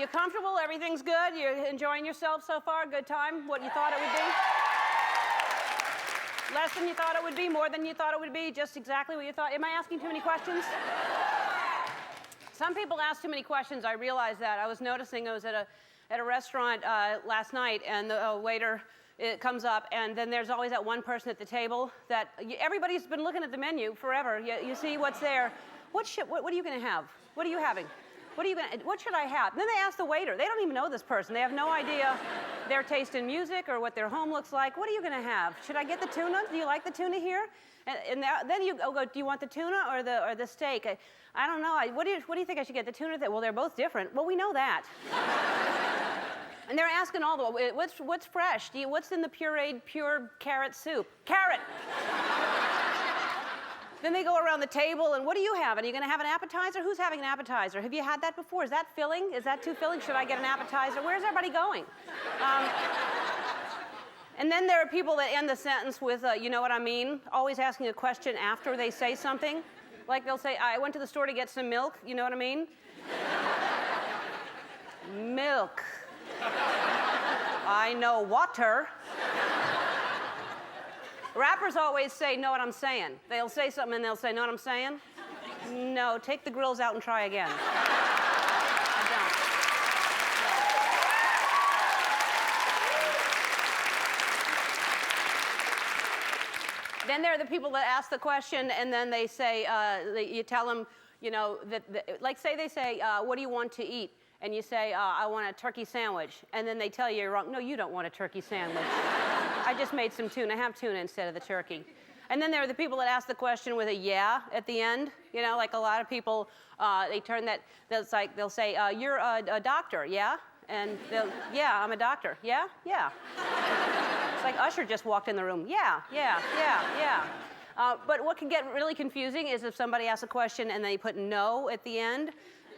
you comfortable? Everything's good? You're enjoying yourself so far? Good time? What you thought it would be? Less than you thought it would be? More than you thought it would be? Just exactly what you thought? Am I asking too many questions? Some people ask too many questions. I realize that. I was noticing, I was at a restaurant last night, and the waiter comes up, and then there's always that one person at the table that everybody's been looking at the menu forever. You see what's there. What are you going to have? What are you having? What should I have? Then they ask the waiter. They don't even know this person. They have no idea their taste in music or what their home looks like. What are you going to have? Should I get the tuna? Do you like the tuna here? And then you go, do you want the tuna or the steak? I don't know. What do you think I should get? The tuna? Well, they're both different. Well, we know that. And they're asking all the, what's fresh? What's in the pureed pure carrot soup? Carrot! Then they go around the table, and what do you have? Are you going to have an appetizer? Who's having an appetizer? Have you had that before? Is that filling? Is that too filling? Should I get an appetizer? Where's everybody going? And then there are people that end the sentence with, you know what I mean? Always asking a question after they say something. Like they'll say, I went to the store to get some milk. You know what I mean? Milk. I know water. Rappers always say, know what I'm saying. They'll say something and they'll say, know what I'm saying? No, take the grills out and try again. I don't. Then there are the people that ask the question and then they say, you tell them, you know, like say they say, what do you want to eat? And you say, I want a turkey sandwich. And then they tell you you're wrong. No, you don't want a turkey sandwich. I just made some tuna. Have tuna instead of the turkey. And then there are the people that ask the question with a yeah at the end. You know, like a lot of people, they turn that, they'll say, you're a doctor, yeah? And they'll, yeah, I'm a doctor. Yeah? Yeah. It's like Usher just walked in the room. Yeah. But what can get really confusing is if somebody asks a question and they put no at the end.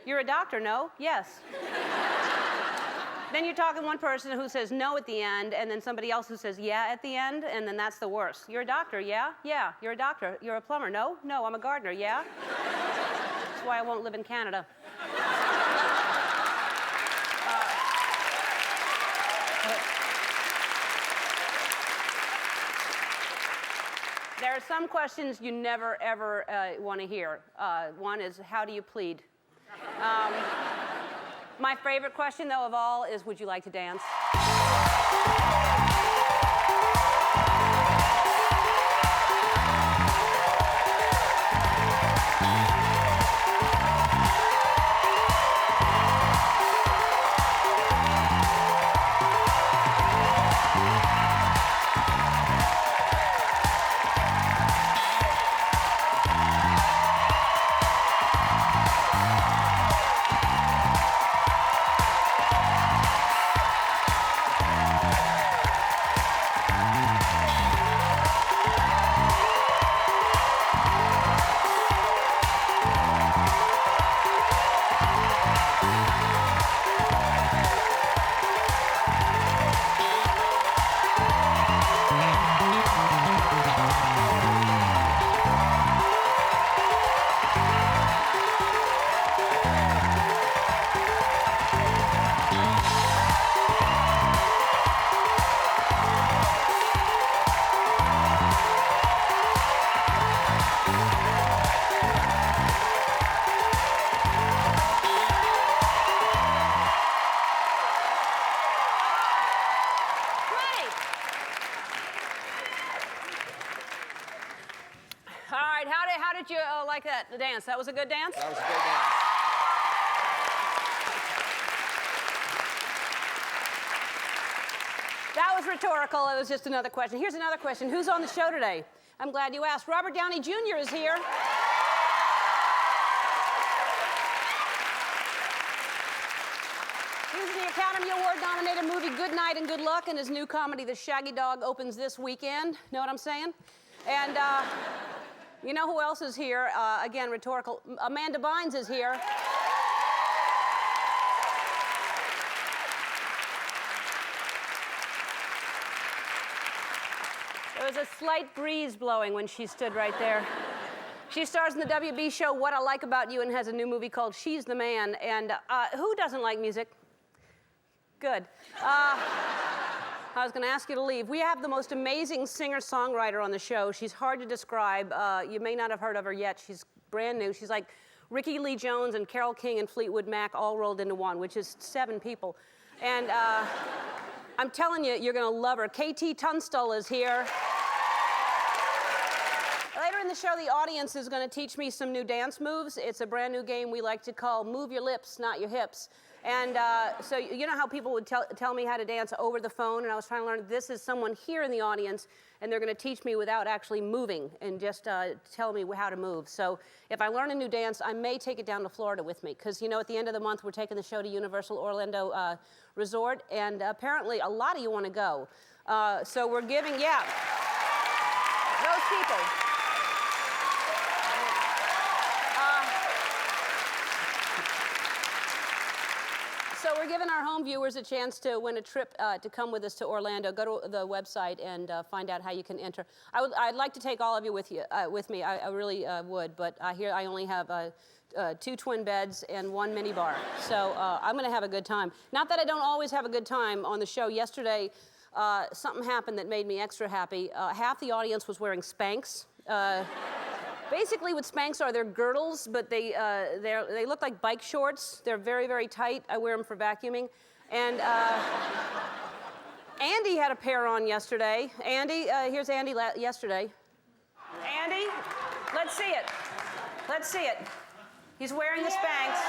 You're a doctor, no? Yes. Then you're talking one person who says no at the end, and then somebody else who says yeah at the end, and then that's the worst. You're a doctor, yeah? Yeah. You're a doctor. You're a plumber, no? No, I'm a gardener, yeah? That's why I won't live in Canada. There are some questions you never, ever want to hear. One is, how do you plead? My favorite question, though, of all is, would you like to dance? How did you like that, the dance? That was a good dance? That was a good dance. That was rhetorical. It was just another question. Here's another question. Who's on the show today? I'm glad you asked. Robert Downey Jr. is here. He's in the Academy Award-nominated movie Good Night and Good Luck, and his new comedy, The Shaggy Dog, opens this weekend. Know what I'm saying? And you know who else is here? Again, rhetorical. Amanda Bynes is here. There was a slight breeze blowing when she stood right there. She stars in the WB show What I Like About You and has a new movie called She's the Man. And who doesn't like music? good. I was going to ask you to leave. We have the most amazing singer-songwriter on the show. She's hard to describe. You may not have heard of her yet. She's brand new. She's like Ricky Lee Jones and Carole King and Fleetwood Mac all rolled into one, which is 7 people. And I'm telling you, you're going to love her. KT Tunstall is here. Later in the show, the audience is going to teach me some new dance moves. It's a brand new game we like to call Move Your Lips, Not Your Hips. And so you know how people would tell me how to dance over the phone, and I was trying to learn. This is someone here in the audience, and they're going to teach me without actually moving and just tell me how to move. So if I learn a new dance, I may take it down to Florida with me, because you know at the end of the month we're taking the show to Universal Orlando Resort, and apparently a lot of you want to go. So we're giving, yeah, those people. So we're giving our home viewers a chance to win a trip to come with us to Orlando. Go to the website and find out how you can enter. I'd like to take all of you with me. I really would, but here I only have 2 twin beds and 1 mini bar. So I'm going to have a good time. Not that I don't always have a good time on the show. Yesterday, something happened that made me extra happy. Half the audience was wearing Spanx. Basically, what Spanx are, they're girdles, but they look like bike shorts. They're very, very tight. I wear them for vacuuming. And Andy had a pair on yesterday. Andy, here's Andy yesterday. Andy, let's see it. Let's see it. He's wearing the Spanx.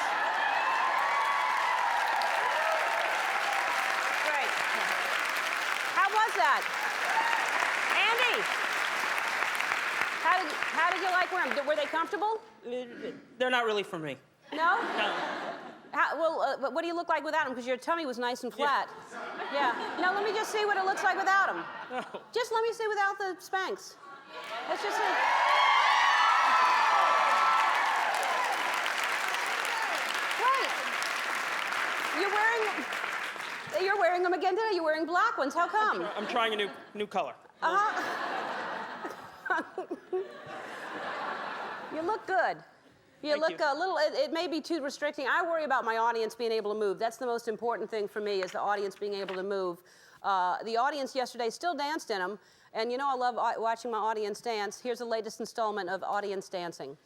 Great. How was that? Andy? How did you like wearing them? Were they comfortable? They're not really for me. No? No. What do you look like without them? Because your tummy was nice and flat. Yeah. No, let me just see what it looks like without them. No. Just let me see without the Spanx. Let's just see. Wait. You're wearing them again today? You're wearing black ones. How come? I'm trying a new color. Uh-huh. You look good. You look a little, it may be too restricting. I worry about my audience being able to move. That's the most important thing for me, is the audience being able to move. The audience yesterday still danced in them, and you know I love watching my audience dance. Here's the latest installment of Audience Dancing.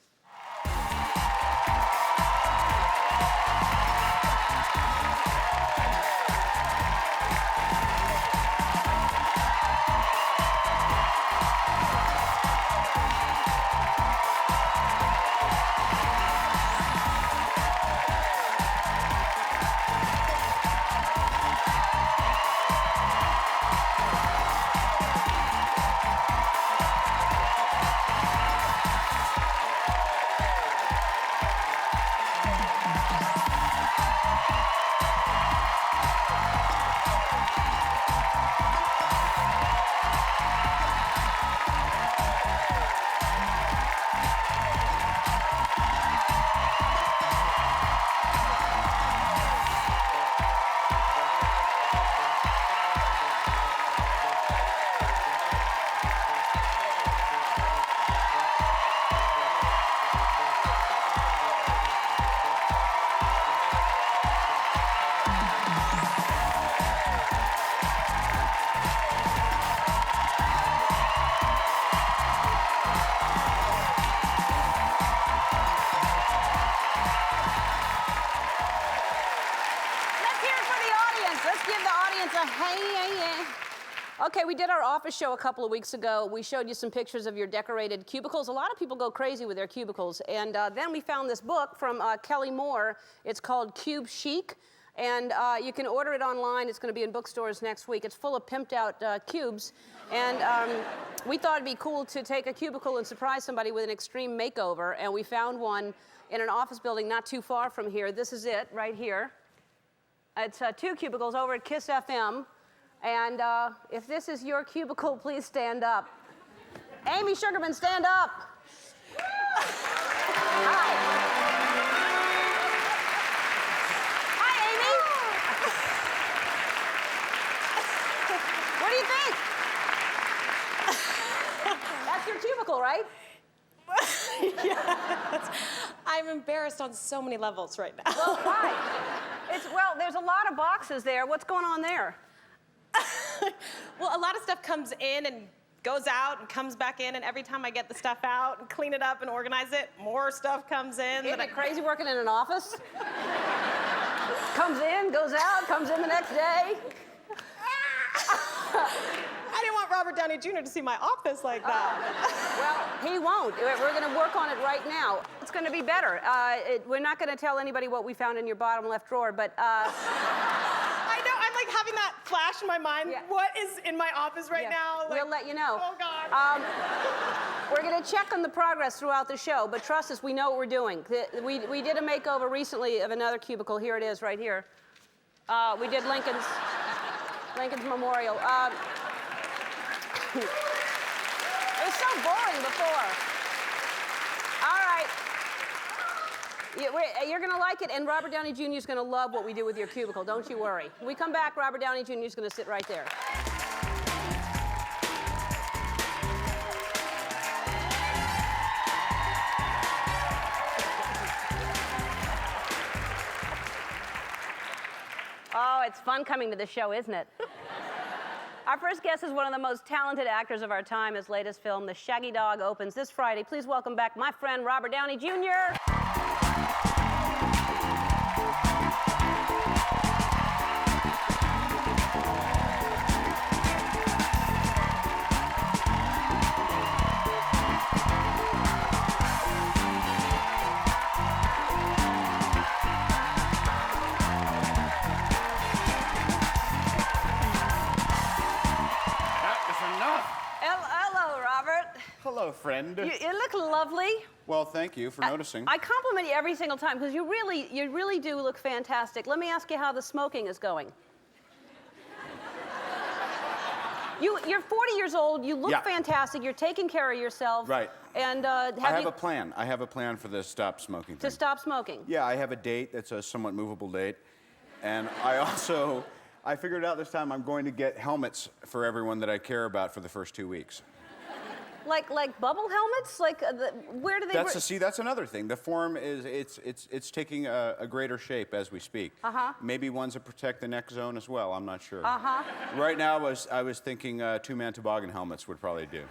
Okay, we did our office show a couple of weeks ago. We showed you some pictures of your decorated cubicles. A lot of people go crazy with their cubicles. And then we found this book from Kelly Moore. It's called Cube Chic. And you can order it online. It's going to be in bookstores next week. It's full of pimped out cubes. And we thought it'd be cool to take a cubicle and surprise somebody with an extreme makeover. And we found one in an office building not too far from here. This is it right here. It's 2 cubicles over at KISS FM. And if this is your cubicle, please stand up. Amy Sugarman, stand up. Hi. Hi, Amy. What do you think? That's your cubicle, right? Yes. I'm embarrassed on so many levels right now. Well, why? Well, there's a lot of boxes there. What's going on there? Well, a lot of stuff comes in and goes out and comes back in, and every time I get the stuff out and clean it up and organize it, more stuff comes in. Isn't it crazy working in an office? Comes in, goes out, comes in the next day. I didn't want Robert Downey Jr. to see my office like that. Well, he won't. We're going to work on it right now. It's going to be better. We're not going to tell anybody what we found in your bottom left drawer, but... I know, I'm like having that flash in my mind. Yeah. What is in my office right now? Like, we'll let you know. Oh, God. We're going to check on the progress throughout the show, but trust us, we know what we're doing. We did a makeover recently of another cubicle. Here it is, right here. We did Lincoln's Memorial. It was so boring before. All right. You're going to like it, and Robert Downey Jr. is going to love what we do with your cubicle. Don't you worry. When we come back, Robert Downey Jr. is going to sit right there. Oh, it's fun coming to the show, isn't it? Our first guest is one of the most talented actors of our time. His latest film, The Shaggy Dog, opens this Friday. Please welcome back my friend, Robert Downey Jr. Hello, Robert. Hello, friend. You look lovely. Well, thank you for noticing. I compliment you every single time because you really do look fantastic. Let me ask you how the smoking is going. You're 40 years old. You look fantastic. You're taking care of yourself. Right. And I have a plan. I have a plan for the stop smoking thing. to stop smoking. Yeah, I have a date that's a somewhat movable date. And I figured out this time I'm going to get helmets for everyone that I care about for the first 2 weeks. Like bubble helmets? Like where do they? That's another thing. The form is it's taking a greater shape as we speak. Maybe ones that protect the neck zone as well. I'm not sure. Right now, I was thinking two-man toboggan helmets would probably do.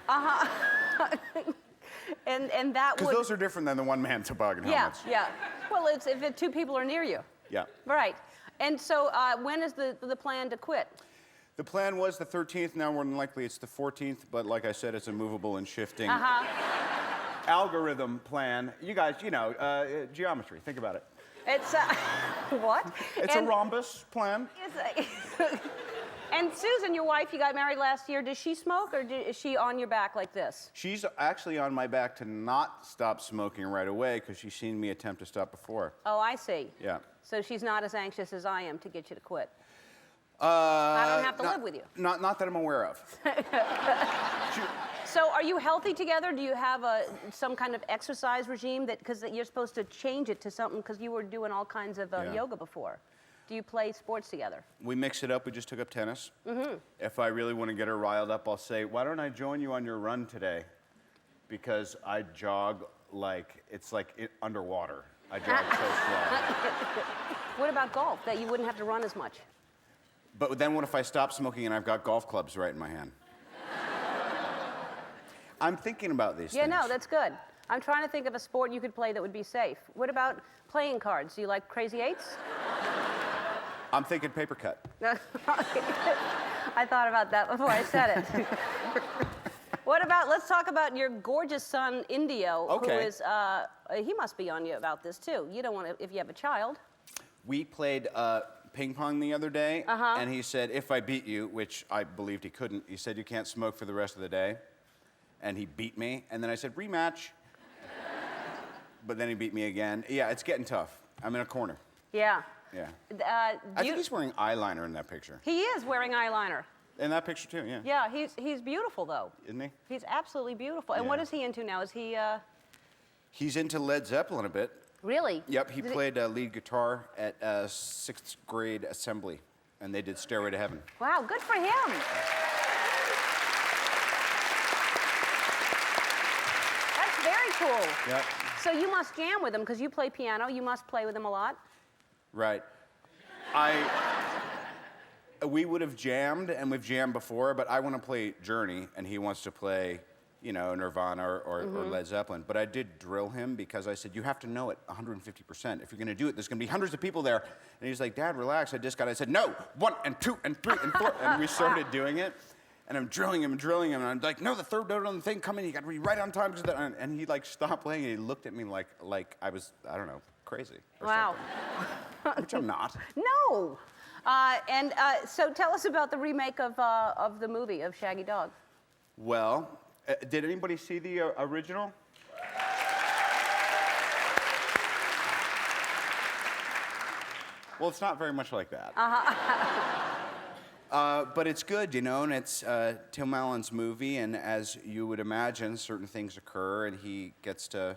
And that would. Because those are different than the one-man toboggan helmets. Yeah. Well, it's if two people are near you. Yeah. Right. And so when is the plan to quit? The plan was the 13th. Now, more than likely, it's the 14th. But like I said, it's a movable and shifting algorithm plan. You guys, geometry. Think about it. It's what? It's a rhombus plan. And Susan, your wife, you got married last year. Does she smoke, or is she on your back like this? She's actually on my back to not stop smoking right away because she's seen me attempt to stop before. Oh, I see. Yeah. So she's not as anxious as I am to get you to quit. I don't have to live with you. Not that I'm aware of. So are you healthy together? Do you have some kind of exercise regime because you're supposed to change it to something because you were doing all kinds of yoga before? Do you play sports together? We mix it up. We just took up tennis. If I really want to get her riled up, I'll say, why don't I join you on your run today? Because I jog it's like underwater. I jog so slow. What about golf? That you wouldn't have to run as much? But then what if I stop smoking and I've got golf clubs right in my hand? I'm thinking about these things. Yeah, no, that's good. I'm trying to think of a sport you could play that would be safe. What about playing cards? Do you like Crazy Eights? I'm thinking paper cut. I thought about that before I said it. Let's talk about your gorgeous son, Indio, who is, he must be on you about this too. You don't want to, if you have a child. We played ping pong the other day, and he said, if I beat you, which I believed he couldn't, he said, you can't smoke for the rest of the day. And he beat me, and then I said, rematch. But then he beat me again. Yeah, it's getting tough. I'm in a corner. Yeah. Yeah. I think he's wearing eyeliner in that picture. He is wearing eyeliner. In that picture, too, yeah. Yeah, he's beautiful, though. Isn't he? He's absolutely beautiful. And what is he into now? Is he... He's into Led Zeppelin a bit. Really? Yep, he played lead guitar at 6th grade assembly, and they did Stairway to Heaven. Wow, good for him. That's very cool. Yep. So you must jam with him, because you play piano. You must play with him a lot. Right. We would have jammed, and we've jammed before, but I want to play Journey, and he wants to play, you know, Nirvana or Led Zeppelin. But I did drill him because I said, you have to know it 150%. If you're going to do it, there's going to be hundreds of people there. And he's like, Dad, relax. I said, no, 1 and 2 and 3 and 4. And we started doing it. And I'm drilling him, and I'm like, no, the third note on the thing coming, you got to be right on time. And he like stopped playing, and he looked at me like I was, I don't know, crazy. Or Wow. something. Which I'm not. No. So tell us about the remake of the movie of Shaggy Dog. Well, did anybody see the original? Well, it's not very much like that. But it's good, you know, and it's Tim Allen's movie, and as you would imagine, certain things occur, and he gets to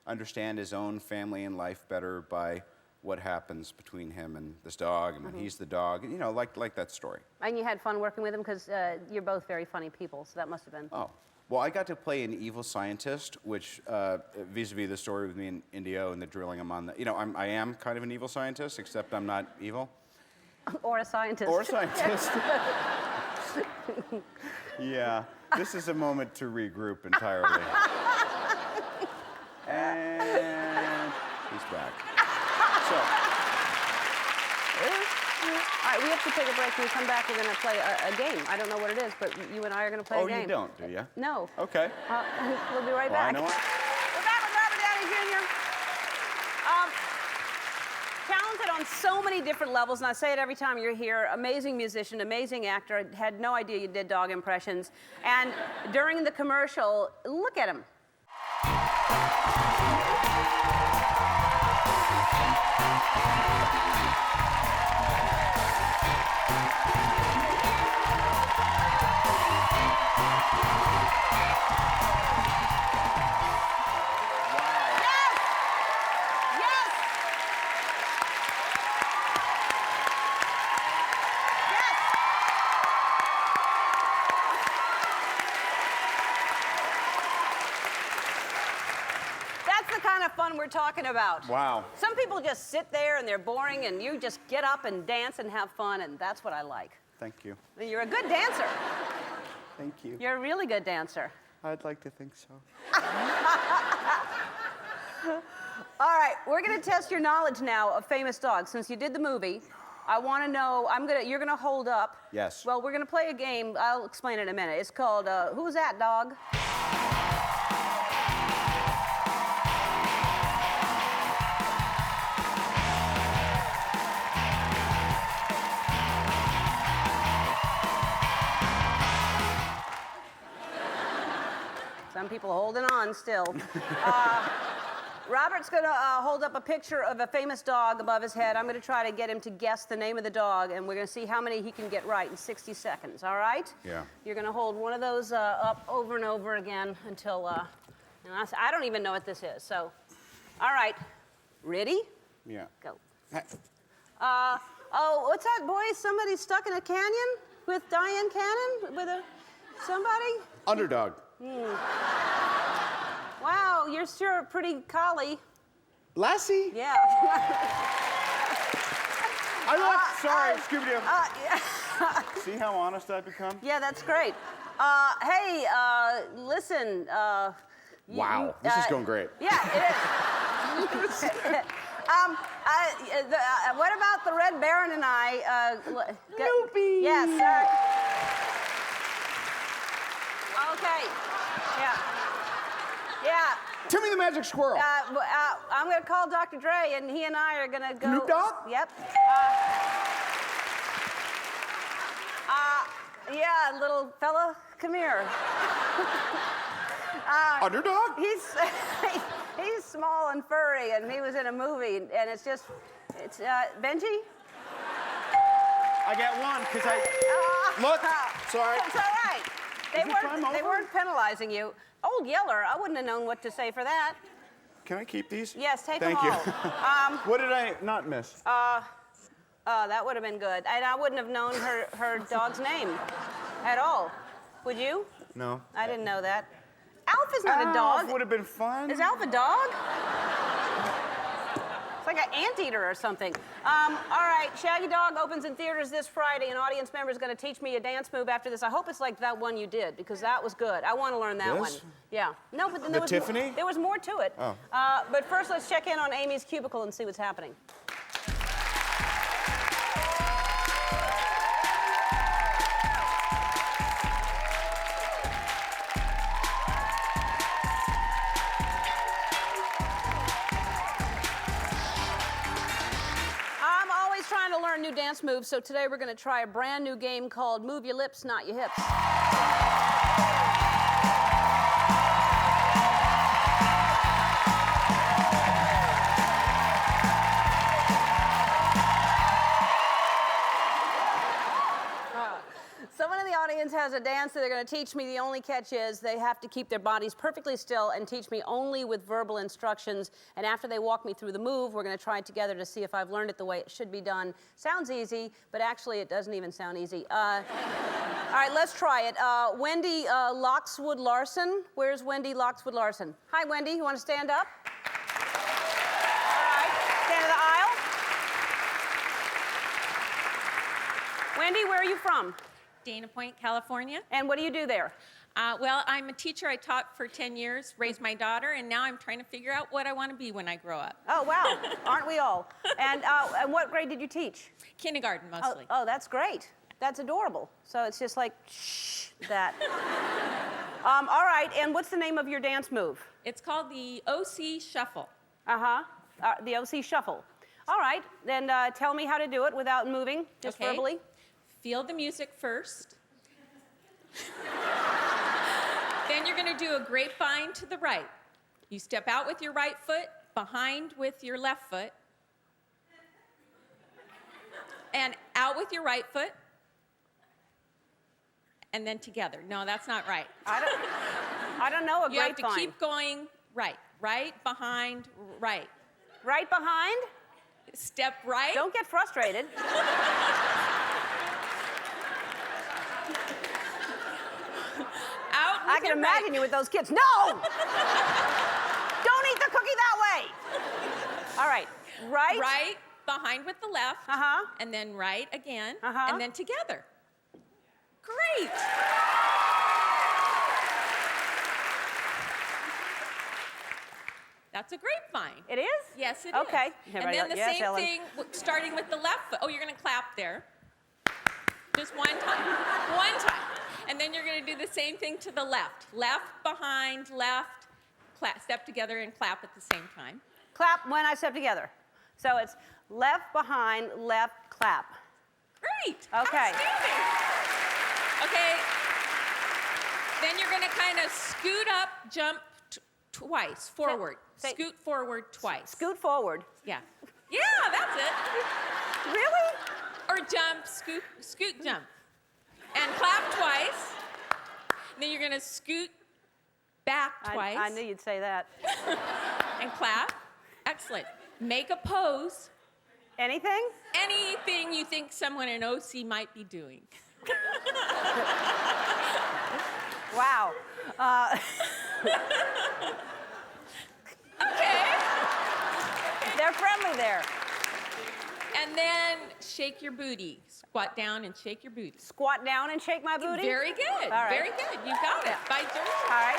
understand his own family and life better by what happens between him and this dog, and when he's the dog, and, you know, like that story. And you had fun working with him because you're both very funny people, so that must have been. Oh. Well, I got to play an evil scientist, which, vis-a-vis the story with me and Indio and the drilling him on the, you know, I am kind of an evil scientist, except I'm not evil. Or a scientist. Or a scientist. Yeah, this is a moment to regroup entirely. And he's back. So. All right, we have to take a break. When we come back, we're going to play a game. I don't know what it is, but you and I are going to play a game. Oh, you don't, do you? No. Okay. We'll be right Well, back. I know what. We're back with Robert Downey Jr. Talented on so many different levels, and I say it every time you're here. Amazing musician, amazing actor. I had no idea you did dog impressions. And during the commercial, look at him. We're talking about. Wow. Some people just sit there and they're boring, and you just get up and dance and have fun, and that's what I like. Thank you. You're a good dancer. Thank you. You're a really good dancer. I'd like to think so. All right, we're going to test your knowledge now of famous dogs. Since you did the movie, I want to know, you're going to hold up. Yes. Well, we're going to play a game. I'll explain it in a minute. It's called Who's That Dog? Some people holding on still. Robert's going to hold up a picture of a famous dog above his head. I'm going to try to get him to guess the name of the dog, and we're going to see how many he can get right in 60 seconds, all right? Yeah. You're going to hold one of those up over and over again until, and I don't even know what this is, so, all right. Ready? Yeah. Go. Oh, what's that, boy? Somebody stuck in a canyon with Diane Cannon? With somebody? Underdog. Wow, you're sure a pretty collie. Lassie? Yeah. I'm not sorry, Scooby-Doo. Yeah. See how honest I've become? Yeah, that's great. Hey, listen. Wow, this is going great. Yeah, it is. What about the Red Baron and I? Loopy. Yes, okay. Yeah. Yeah. Timmy the Magic Squirrel. I'm going to call Dr. Dre, and he and I are going to go. Snoop Dogg? Yep. Yeah, little fella, come here. Underdog? He's small and furry, and he was in a movie, and it's Benji? I get one, because Look, sorry. It's all right. They weren't penalizing you. Old Yeller, I wouldn't have known what to say for that. Can I keep these? Yes, take Thank them you. all. What did I not miss? That would have been good. And I wouldn't have known her dog's name at all. Would you? No. I didn't know that. Alf is not a dog. Alf would have been fun. Is Alf a dog? It's like an anteater or something. All right, Shaggy Dog opens in theaters this Friday. An audience member is going to teach me a dance move after this. I hope it's like that one you did, because that was good. I want to learn that one. This? Yeah. No, but then there was Tiffany? there was more to it. Oh. But first, let's check in on Amy's cubicle and see what's happening. Trying to learn new dance moves, so today we're going to try a brand new game called Move Your Lips, Not Your Hips. Someone in the audience has a dance that they're going to teach me. The only catch is they have to keep their bodies perfectly still and teach me only with verbal instructions. And after they walk me through the move, we're going to try it together to see if I've learned it the way it should be done. Sounds easy, but actually it doesn't even sound easy. All right, let's try it. Wendy Loxwood Larson. Where's Wendy Loxwood Larson? Hi, Wendy. You want to stand up? All right, stand in the aisle. Wendy, where are you from? Dana Point, California. And what do you do there? Well, I'm a teacher. I taught for 10 years, raised my daughter, and now I'm trying to figure out what I want to be when I grow up. Oh, wow. Aren't we all? And what grade did you teach? Kindergarten, mostly. Oh, that's great. That's adorable. So it's just like, shh, that. All right, and what's the name of your dance move? It's called the OC Shuffle. The OC Shuffle. All right, then tell me how to do it without moving, just Okay. verbally. Feel the music first. Then you're going to do a grapevine to the right. You step out with your right foot, behind with your left foot, and out with your right foot, and then together. No, that's not right. I don't know a You have grapevine. to keep going right, behind, right. Right behind? Step right. Don't get frustrated. Out with I can your imagine right. you with those kids. No! Don't eat the cookie that way. All right, right. Right behind with the left. Uh-huh. And then right again. Uh-huh. And then together. Great. That's a grapevine. It is? Yes, it is. Okay. And then the Yes, same Ellen. thing, starting with the left foot. Oh, you're going to clap there. Just one time. One time. And then you're going to do the same thing to the left. Left, behind, left, clap, step together and clap at the same time. Clap when I step together. So it's left, behind, left, clap. Great. Okay. Outstanding. Okay. Then you're going to kind of scoot up, jump twice, forward. say- Scoot forward twice. Scoot forward. Yeah. Yeah, that's it. Really? Or jump, scoot, jump. And clap twice. And then you're going to scoot back twice. I knew you'd say that. And clap. Excellent. Make a pose. Anything? Anything you think someone in OC might be doing. Wow. Okay. They're friendly there. And then shake your booty. Squat down and shake your booty. Squat down and shake my booty? Very good. All right. Very good. You got it. By George. All right.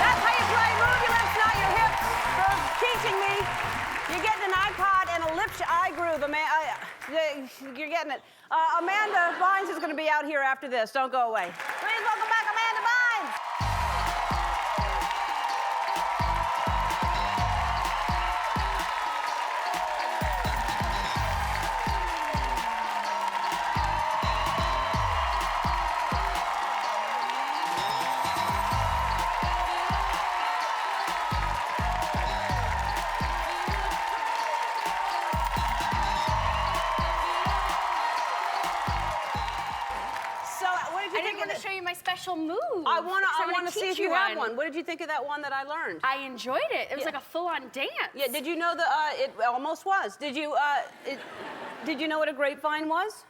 That's how you play Move Your Lips, Not Your Hips. For teaching me, you're getting an iPod and a lip eye groove. You're getting it. Amanda Bynes is going to be out here after this. Don't go away. Please welcome back Amanda Bynes. to show you my special move. I want to see teach if you have one. What did you think of that one that I learned? I enjoyed it. It was like a full-on dance. Yeah. Did you know it almost was? Did you know what a grapevine was?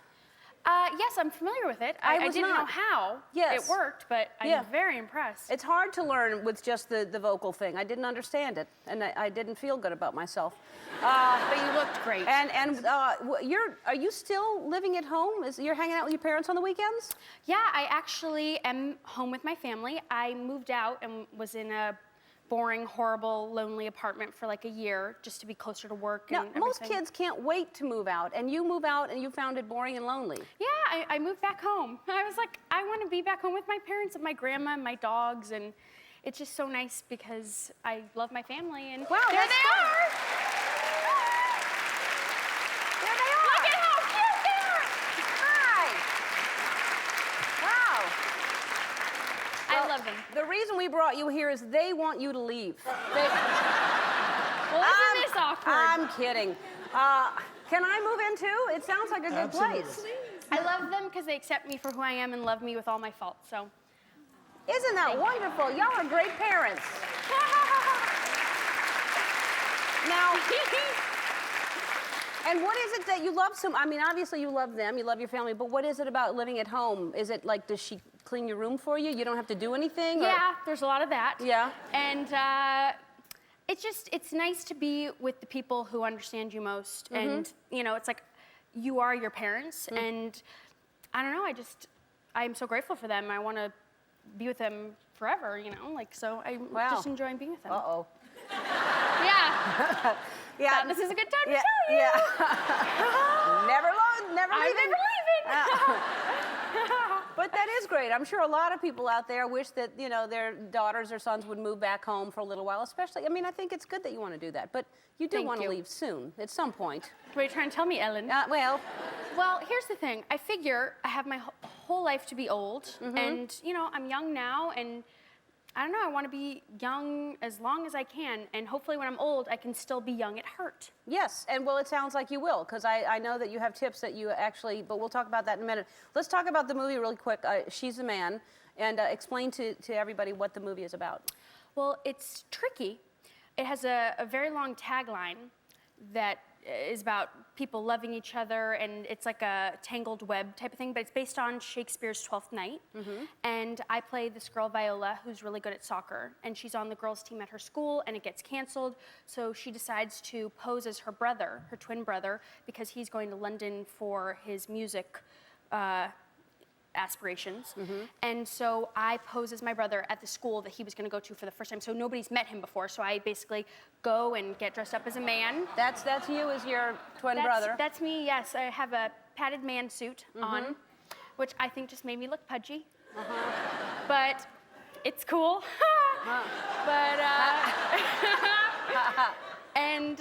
Yes, I'm familiar with it. I I was didn't know not. how it worked, but I'm very impressed. It's hard to learn with just the vocal thing. I didn't understand it, and I didn't feel good about myself. But you looked great. Are you still living at home? You're hanging out with your parents on the weekends? Yeah, I actually am home with my family. I moved out and was in a boring, horrible, lonely apartment for like a year just to be closer to work and everything. Most kids can't wait to move out, and you move out and you found it boring and lonely. Yeah, I moved back home. I was like, I want to be back home with my parents and my grandma and my dogs, and it's just so nice because I love my family, and wow, there they are! There they are! Look at how cute they are! Hi! Wow! I love them. The reason we brought you here is they want you to leave. Well, isn't this awkward? I'm kidding. Can I move in too? It sounds like a good place. I love them because they accept me for who I am and love me with all my faults, so. Isn't that wonderful? Y'all are great parents. Now, and what is it that you love so? I mean, obviously you love them, you love your family, but what is it about living at home? Is it like, does she clean your room for you? You don't have to do anything? Yeah, there's a lot of that. Yeah. And it's nice to be with the people who understand you most. Mm-hmm. And, you know, it's like you are your parents. Mm. And I don't know, I'm so grateful for them. I want to be with them forever, you know? Like, so I'm just enjoying being with them. Uh-oh. Yeah. Yeah. Thought this is a good time to tell you. Yeah. never I'm leaving. never leaving. But that is great. I'm sure a lot of people out there wish that, you know, their daughters or sons would move back home for a little while, especially, I mean, I think it's good that you want to do that, but you do Thank want to you. leave soon, at some point. What are you trying to tell me, Ellen? Well, Here's the thing. I figure I have my whole life to be old, and, you know, I'm young now, and I don't know, I want to be young as long as I can, and hopefully when I'm old, I can still be young at heart. yes, and well, it sounds like you will, because I know that you have tips that you actually, but we'll talk about that in a minute. Let's talk about the movie really quick, She's a Man, and explain to everybody what the movie is about. Well, it's tricky. It has a very long tagline that is about people loving each other, and it's like a tangled web type of thing, but it's based on Shakespeare's Twelfth Night. And I play this girl, Viola, who's really good at soccer, and she's on the girls' team at her school, and it gets canceled, so she decides to pose as her brother, her twin brother, because he's going to London for his music aspirations. And so I pose as my brother at the school that he was going to go to for the first time. So nobody's met him before. So I basically go and get dressed up as a man. That's you as your twin brother. That's me, yes. I have a padded man suit on, which I think just made me look pudgy. But it's cool. But, and,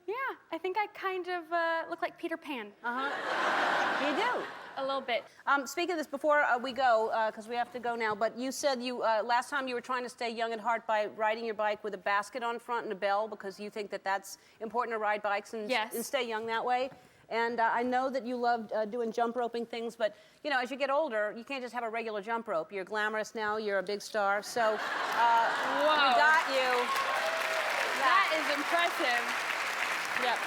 yeah, I think I kind of look like Peter Pan. You do. A little bit. Speaking of this, before we go, because we have to go now, but you said last time you were trying to stay young at heart by riding your bike with a basket on front and a bell, because you think that that's important to ride bikes and stay young that way. And I know that you loved doing jump roping things, but you know, as you get older, you can't just have a regular jump rope. You're glamorous now. You're a big star. So we got you. That is impressive. Yep.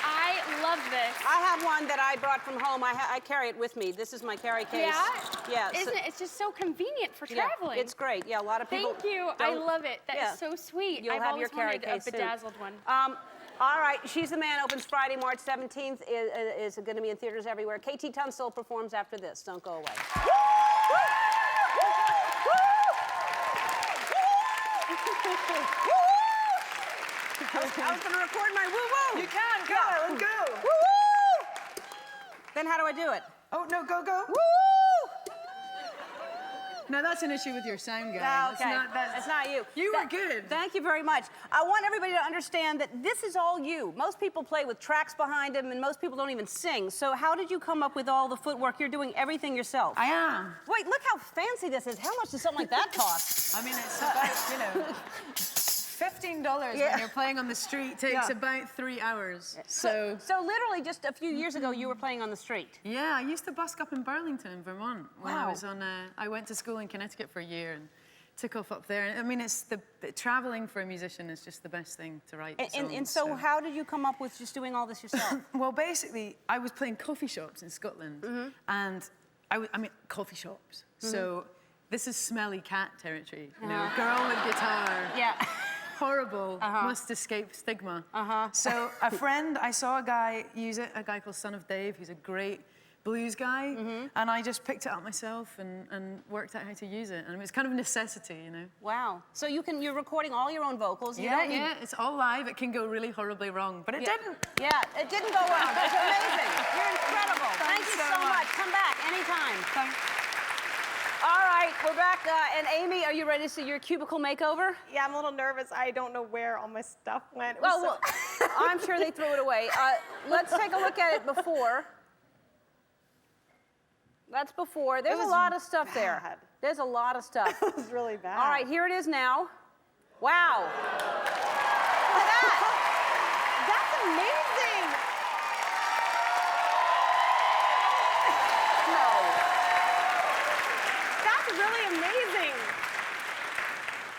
I love this. I have one that I brought from home. I carry it with me. This is my carry case. Yeah? Yeah. Isn't it? It's just so convenient for Yeah, traveling. it's great. Yeah, a lot of people. Thank you. I love it. That is so sweet. You'll I've have always your carry wanted case a bedazzled one. All right, She's the Man opens Friday, March 17th. Is going to be in theaters everywhere. KT Tunstall performs after this. Don't go away. I was going to record my woo-woo. You can, go, let's go. Woo-woo! Then how do I do it? Oh, no, go, go. Woo! No, that's an issue with your sound guy. Oh, okay. That's not you. You were good. Thank you very much. I want everybody to understand that this is all you. Most people play with tracks behind them, and most people don't even sing. So how did you come up with all the footwork? You're doing everything yourself. I am. Wait, look how fancy this is. How much does something like that cost? I mean, it's about, you know. $15 Yeah. when you're playing on the street takes about 3 hours. So So literally just a few years ago, you were playing on the street. yeah, I used to busk up in Burlington, in Vermont, when I Wow. was on. I went to school in Connecticut for a year and took off up there. I mean, it's the traveling for a musician is just the best thing to write. And songs, so how did you come up with just doing all this yourself? Well, basically, I was playing coffee shops in Scotland, and I mean, coffee shops. So this is smelly cat territory. You know, girl with guitar. Yeah. Horrible, must escape stigma. So I saw a guy use it, a guy called Son of Dave, who's a great blues guy, and I just picked it up myself and worked out how to use it. And it was kind of a necessity, you know. Wow. So you're recording all your own vocals. You Yeah, don't need- yeah, it's all live. It can go really horribly wrong, but it didn't. Yeah, it didn't go wrong. It's amazing. You're incredible. Thank Thanks you so so much. much. Come back anytime. Thanks. All right, we're back. And Amy, are you ready to see your cubicle makeover? Yeah, I'm a little nervous. I don't know where all my stuff went. It Well, was so- I'm sure they threw it away. Let's take a look at it before. That's before. There's a was lot of stuff there. bad. There's a lot of stuff. It was really bad. All right, here it is now. Wow. Look at that. That's amazing. No. That's really amazing.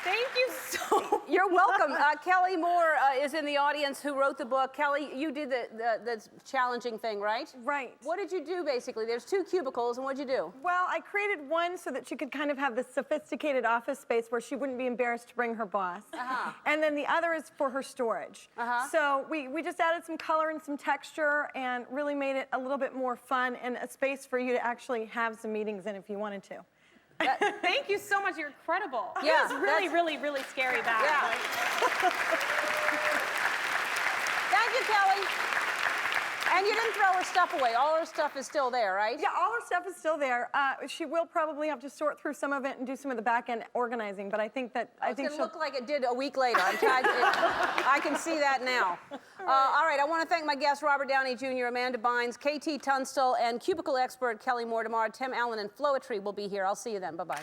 Thank you so much. You're welcome. Kelly Moore is in the audience who wrote the book. Kelly, you did the challenging thing, right? Right. What did you do, basically? There's 2 cubicles, and what'd you do? Well, I created one so that she could kind of have this sophisticated office space where she wouldn't be embarrassed to bring her boss. And then the other is for her storage. So we just added some color and some texture and really made it a little bit more fun and a space for you to actually have some meetings in if you wanted to. Thank you so much. You're incredible. Yeah, It was really, really, really scary bad. Yeah. Like, Thank you, Kelly. And you didn't throw her stuff away. All her stuff is still there, right? Yeah, all her stuff is still there. She will probably have to sort through some of it and do some of the back end organizing, but I think that It's she'll gonna look like it did a week later. I can see that now. All right, I want to thank my guests, Robert Downey Jr., Amanda Bynes, KT Tunstall, and cubicle expert Kelly Moore tomorrow. Tim Allen and Floetry will be here. I'll see you then. Bye-bye.